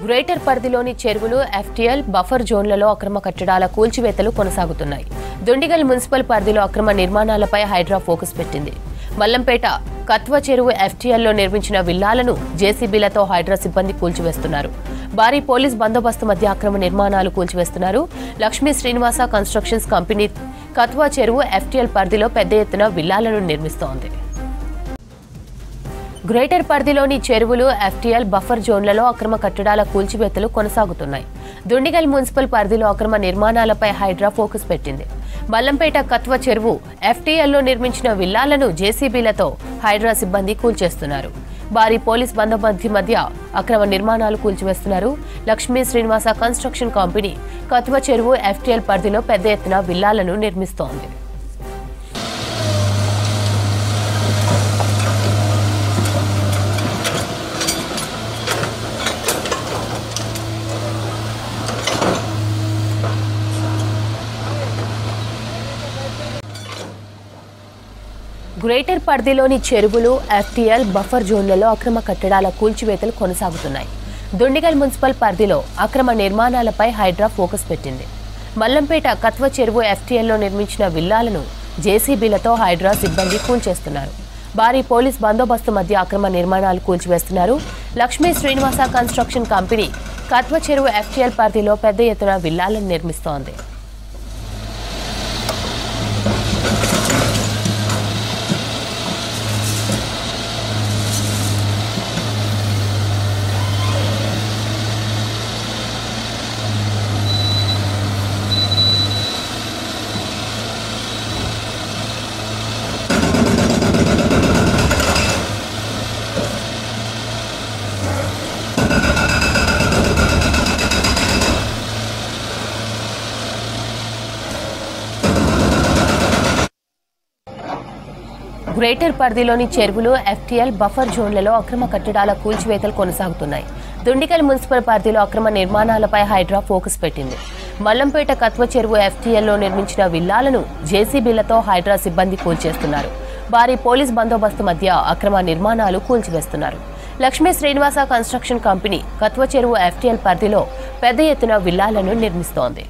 Greater పరిధిలోని చెరువులు, FTL, buffer జోన్లలో అక్రమ కట్టడాల కూల్చివేతలు కొనసాగుతున్నాయి. దుండిగల్ మున్సిపల్ పరిధిలో అక్రమ నిర్మాణాలపై హైడ్రా ఫోకస్ పెట్టింది. మల్లంపేట కత్వ చెరువు ఎఫ్టీఎల్లో నిర్మించిన విల్లాలను జేసీబీలతో హైడ్రా సిబ్బంది కూల్చివేస్తున్నారు. భారీ పోలీస్ బందోబస్తు మధ్య అక్రమ నిర్మాణాలు కూల్చివేస్తున్నారు. లక్ష్మీ శ్రీనివాస కన్స్ట్రక్షన్స్ కంపెనీ కత్వ చెరువు ఎఫ్టీఎల్ పరిధిలో పెద్ద ఎత్తున విల్లాలను నిర్మిస్తోంది. గ్రేటర్ పరిధిలోని చెరువులు, ఎఫ్టీఎల్, బఫర్ జోన్లలో అక్రమ కట్టడాల కూల్చివేతలు కొనసాగుతున్నాయి. దుండిగల్ మున్సిపల్ పరిధిలో అక్రమ నిర్మాణాలపై హైడ్రా ఫోకస్ పెట్టింది. మల్లంపేట కత్వ చెరువు ఎఫ్టీఎల్లో నిర్మించిన విల్లాలను జేసీబీలతో హైడ్రా సిబ్బంది కూల్చేస్తున్నారు. భారీ పోలీస్ బందోబస్తు మధ్య అక్రమ నిర్మాణాలు కూల్చివేస్తున్నారు. లక్ష్మీ శ్రీనివాస కన్స్ట్రక్షన్ కంపెనీ కత్వ చెరువు ఎఫ్టీఎల్ పరిధిలో పెద్ద ఎత్తున విల్లాలను నిర్మిస్తోంది. గ్రేటర్ పరిధిలోని చెరువులు, ఎఫ్టీఎల్, బఫర్ జోన్లలో అక్రమ కట్టడాల కూల్చివేతలు కొనసాగుతున్నాయి. దుండిగల్ మున్సిపల్ పరిధిలో అక్రమ నిర్మాణాలపై హైడ్రా ఫోకస్ పెట్టింది. మల్లంపేట కత్వ చెరువు ఎఫ్టీఎల్లో నిర్మించిన విల్లాలను జేసీబీలతో హైడ్రా సిబ్బంది కూల్చేస్తున్నారు. భారీ పోలీస్ బందోబస్తు మధ్య అక్రమ నిర్మాణాలు కూల్చివేస్తున్నారు. లక్ష్మీ శ్రీనివాస కన్స్ట్రక్షన్ కంపెనీ కత్వ చెరువు ఎఫ్టీఎల్ పరిధిలో పెద్ద ఎత్తున విల్లాలను నిర్మిస్తోంది. గ్రేటర్ పరిధిలోని చెరువులు, ఎఫ్టీఎల్, బఫర్ జోన్లలో అక్రమ కట్టడాల కూల్చివేతలు కొనసాగుతున్నాయి. దుండిగల్ మున్సిపల్ పరిధిలో అక్రమ నిర్మాణాలపై హైడ్రా ఫోకస్ పెట్టింది. మల్లంపేట కత్వ చెరువు ఎఫ్టీఎల్లో నిర్మించిన విల్లాలను జేసీబీలతో హైడ్రా సిబ్బంది కూల్చేస్తున్నారు. భారీ పోలీస్ బందోబస్తు మధ్య అక్రమ నిర్మాణాలు కూల్చివేస్తున్నారు. లక్ష్మీ శ్రీనివాస కన్స్ట్రక్షన్ కంపెనీ కత్వ చెరువు ఎఫ్టీఎల్ పరిధిలో పెద్ద ఎత్తున విల్లాలను నిర్మిస్తోంది.